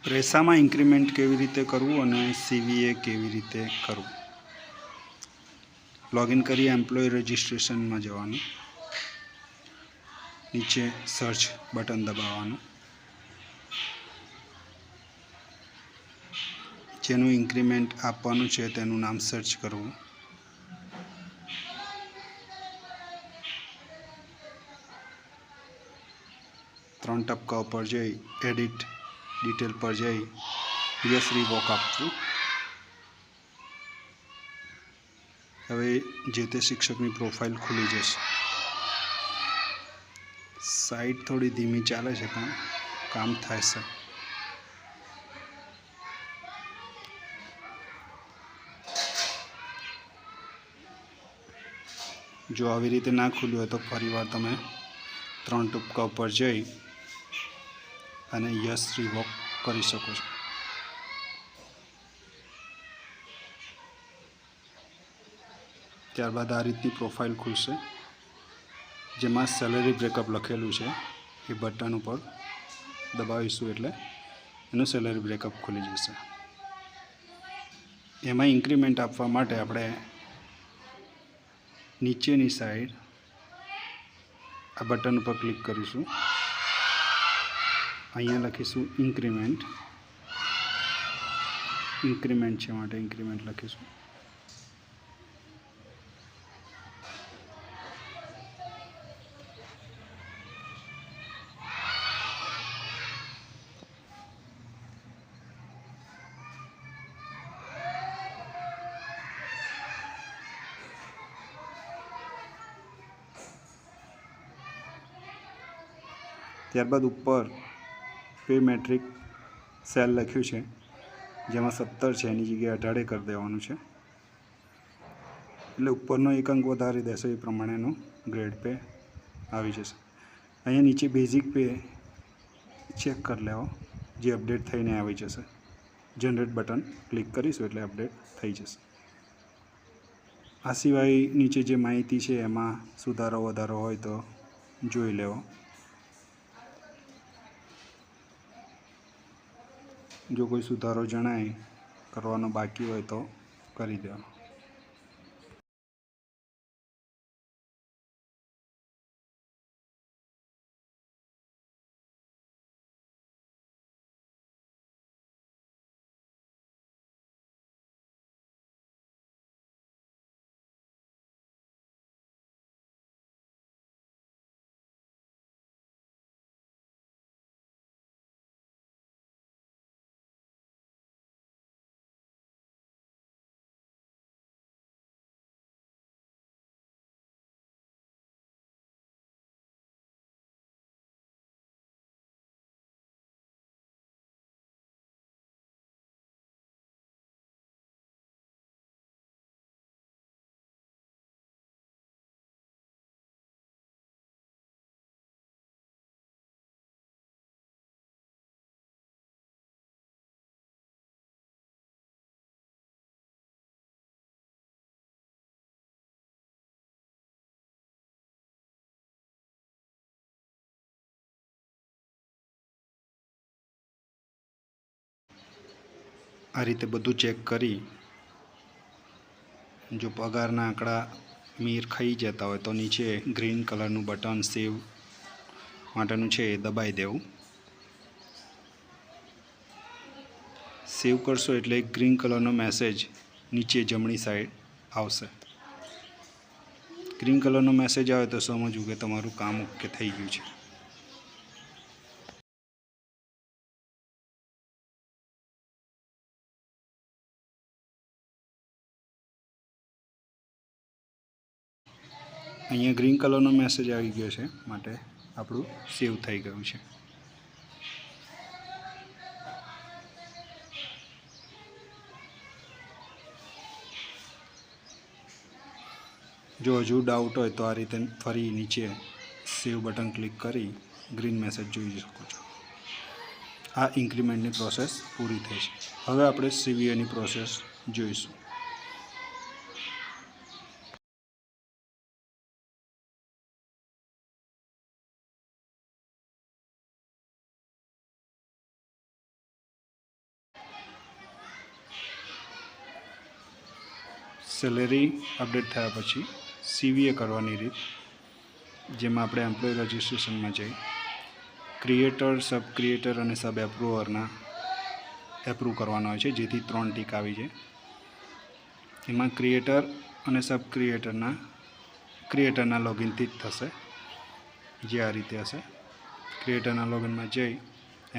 રેસામાં increment કેવી રીતે કરવું અને સીવીએ કેવી રીતે કરવું. લોગિન કરી એમ્પ્લોય રજિસ્ટ્રેશનમાં જવાનું, નીચે સર્ચ બટન દબાવવાનું, જેનું ઇન્ક્રીમેન્ટ આપવાનું છે તેનું નામ સર્ચ કરવું, ત્રણ ટપકા ઉપર જઈ એડિટ ડિટેલ પર જઈ યસ રિવોક આપવું. હવે જે તે શિક્ષકની પ્રોફાઇલ ખુલી જશે. સાઇટ થોડી ધીમી ચાલે છે પણ કામ થાય છે. જો આવી રીતે ના ખુલ્યું હોય તો ફરીવાર તમે ત્રણ ટપકા ઉપર જઈ અને યસ રિવોક કરી શકો છો. ત્યારબાદ આ રીતની પ્રોફાઇલ ખુલશે, જેમાં સેલરી બ્રેકઅપ લખેલું છે. એ બટન ઉપર દબાવીશું એટલે એનું સેલરી બ્રેકઅપ ખુલી જશે. એમાં ઇન્ક્રીમેન્ટ આપવા માટે આપણે નીચેની સાઈડ આ બટન ઉપર ક્લિક કરીશું. અહીંયા લખીશું ઇન્ક્રીમેન્ટ છે માટે ઇન્ક્રીમેન્ટ લખીશું. ત્યારબાદ ઉપર પે મેટ્રિક સેલ લખ્યું છે, જેમાં 17 છે એની જગ્યાએ 18 કરી દેવાનું છે. એટલે ઉપરનો એક અંક વધારી દેશો એ પ્રમાણેનું ગ્રેડ પે આવી જશે. અહીંયા નીચે બેઝિક પે ચેક કરી લેવો, જે અપડેટ થઈને આવી જશે. જનરેટ બટન ક્લિક કરીશું એટલે અપડેટ થઈ જશે. આ સિવાય નીચે જે માહિતી છે એમાં સુધારો વધારો હોય તો જોઈ લેવો. જો કોઈ સુધારો જણાય કરવાનો બાકી હોય તો કરી દેવાનો. આ રીતે બધું ચેક કરી જો પગારના આંકડા મીર ખાઈ જતા હોય તો નીચે ગ્રીન કલરનું બટન સેવ માટેનું છે એ દબાઈ દેવું. સેવ કરશો એટલે એક ગ્રીન કલરનો મેસેજ નીચે જમણી સાઈડ આવશે. ગ્રીન કલરનો મેસેજ આવે તો સમજવું કે તમારું કામ ઓકે થઈ ગયું છે. અહીંયા ગ્રીન કલરનો મેસેજ આવી ગયો છે માટે આપણું સેવ થઈ ગયું છે. જો હજુ ડાઉટ હોય તો આ રીતે ફરી નીચે સેવ બટન ક્લિક કરી ગ્રીન મેસેજ જોઈ શકો છો. આ ઇન્ક્રીમેન્ટની પ્રોસેસ પૂરી થઈ છે. હવે આપણે સીવીએની પ્રોસેસ જોઈશું. સેલેરી અપડેટ થયા પછી CVA કરવાની રીત, જેમાં આપણે એમ્પ્લોય રજિસ્ટ્રેશનમાં જઈ ક્રિએટર, સબ ક્રિએટર અને સબ એપ્રુવરના એપ્રૂવ કરવાનો હોય છે, જેથી 3 ટીક આવી જાય. એમાં ક્રિએટર અને સબ ક્રિએટરના લોગિનથી જ થશે, જે આ રીતે હશે. ક્રિએટરના લોગિનમાં જઈ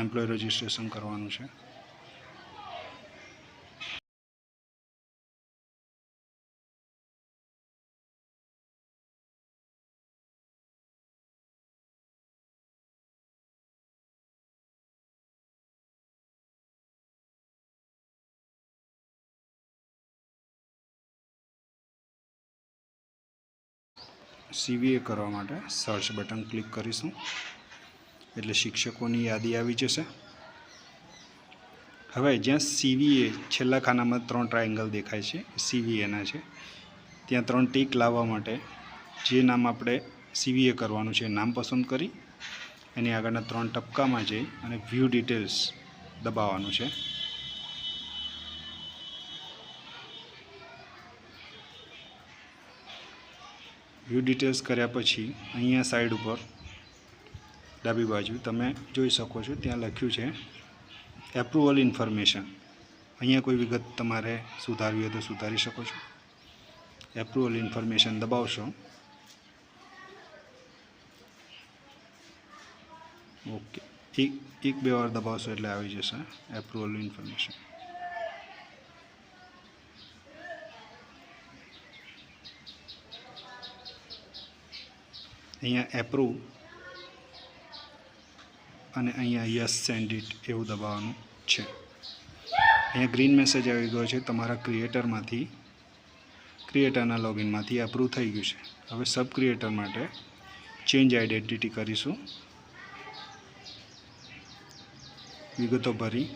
એમ્પ્લોય રજિસ્ટ્રેશન કરવાનું છે. CVA કરવા માટે સર્ચ બટન ક્લિક કરીશું એટલે શિક્ષકોની યાદી આવી જશે. હવે જ્યાં CVA છેલ્લા ખાનામાં 3 ટ્રાયેંગલ દેખાય છે, CVAના છે, ત્યાં 3 ટીક લાવવા માટે જે નામ આપણે CVA કરવાનું છે નામ પસંદ કરી એની આગળના 3 ટપકામાં જઈ અને વ્યૂ ડિટેલ્સ દબાવવાનું છે. વ્યૂ ડિટેલ્સ કર્યા પછી અહીંયા સાઈડ ઉપર ડાબી બાજુ તમે જોઈ શકો છો, ત્યાં લખ્યું છે એપ્રુવલ ઇન્ફોર્મેશન. અહીંયા કોઈ વિગત તમારે સુધારવી હોય તો સુધારી શકો છો. Approval information દબાવશો. ઓકે, એક બે વાર દબાવશો એટલે આવી જશે એપ્રુવલ ઇન્ફોર્મેશન. અહીંયા એપ્રૂવ અને અહીંયા યસ સેન્ડ ઇટ એવું દબાવવાનું છે. અહીંયા ગ્રીન મેસેજ આવી ગયો છે, તમારા ક્રિએટરના લોગિનમાંથી એપ્રૂવ થઈ ગયું છે. હવે સબ ક્રિએટર માટે ચેન્જ આઈડેન્ટિટી કરીશું. વિગતો ભરી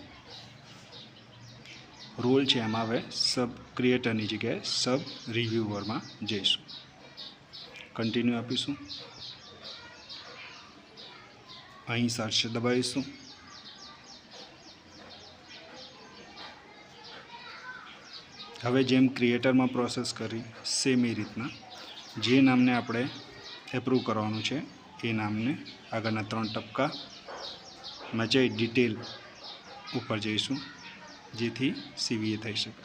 રોલ છે એમાં હવે સબ ક્રિએટરની જગ્યાએ સબ રિવ્યુઅરમાં જઈશું. કન્ટિન્યુ આપીશું. અહીં સર્ચ દબાવીશું. હવે જેમ ક્રિએટરમાં પ્રોસેસ કરી સેમ એ રીતના જે નામને આપણે એપ્રૂવ કરવાનું છે એ નામને આગળના 3 ટપકામાં જઈ ડિટેલ ઉપર જઈશું, જેથી CVA થઈ શકે.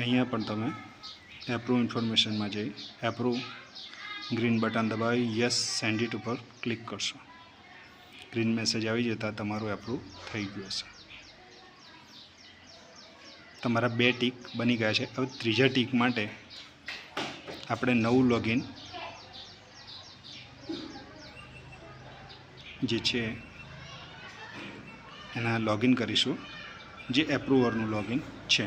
અહીંયા પણ તમે એપ્રૂવ ઇન્ફોર્મેશનમાં જઈ એપ્રૂવ ગ્રીન બટન દબાવી યસ સેન્ડ ઇટ ઉપર ક્લિક કરશો. ગ્રીન મેસેજ આવી જતાં તમારું એપ્રૂવ થઈ ગયું હશે. તમારા 2 ટીક બની ગયા છે. હવે ત્રીજા ટીક માટે આપણે નવું લોગિન જે છે એના લોગિન કરીશું, જે એપ્રુવરનું લોગિન છે.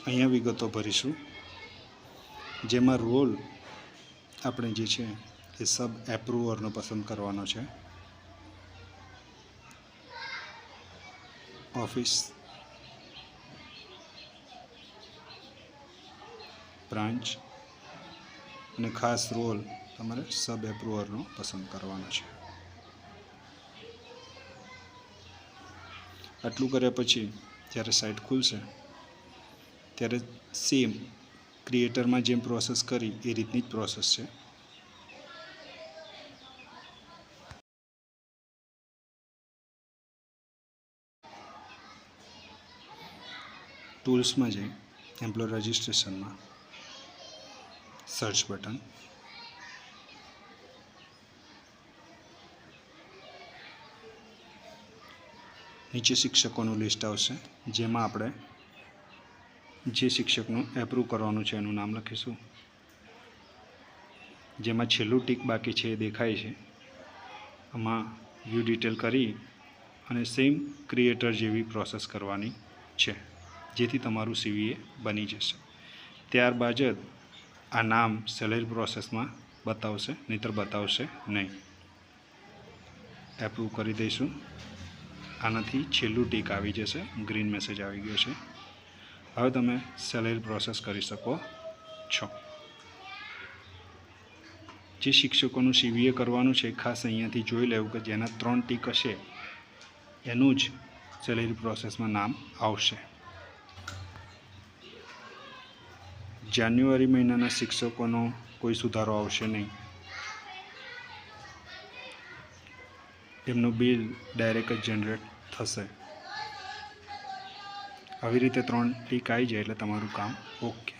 અહીંયા વિગતો ભરીશું, જેમાં રોલ આપણે જે છે એ સબ એપ્રુવરનો પસંદ કરવાનો છે. ઓફિસ, બ્રાન્ચ અને ખાસ રોલ તમારે સબ એપ્રુવરનો પસંદ કરવાનો છે. આટલું કર્યા પછી જ્યારે સાઇટ ખુલશે ત્યારે સેમ ક્રિએટરમાં જેમ પ્રોસેસ કરી એ રીતની જ પ્રોસેસ છે. ટૂલ્સમાં જઈ એમ્પ્લોય રજિસ્ટ્રેશનમાં સર્ચ બટન, નીચે શિક્ષકોનું લિસ્ટ આવશે, જેમાં આપણે જે શિક્ષકનું એપ્રૂવ કરવાનું છે એનું નામ લખીશું. જેમાં છેલ્લું ટીક બાકી છે એ દેખાય છે. આમાં વ્યૂ ડિટેલ કરી અને સેમ ક્રિએટર જેવી પ્રોસેસ કરવાની છે, જેથી તમારું સીવીએ બની જશે. ત્યારબાદ જ આ નામ સેલેરી પ્રોસેસમાં બતાવશે, નહીંતર બતાવશે નહીં. એપ્રૂવ કરી દઈશું. આનાથી છેલ્લું ટીક આવી જશે, ગ્રીન મેસેજ આવી ગયો છે. હવે તમે સેલેરી પ્રોસેસ કરી શકો છો. જે શિક્ષકોનું સીવીએ કરવાનું છે ખાસ અહીંયાથી જોઈ લેવું કે જેના 3 ટીક હશે એનું જ સેલેરી પ્રોસેસમાં નામ આવશે. જાન્યુઆરી મહિનાના શિક્ષકોનો કોઈ સુધારો આવશે નહીં. એમનું બિલ ડાયરેક્ટ જ જનરેટ થશે. આવી રીતે 3 ટીક આવી જાય એટલે તમારું કામ ઓકે.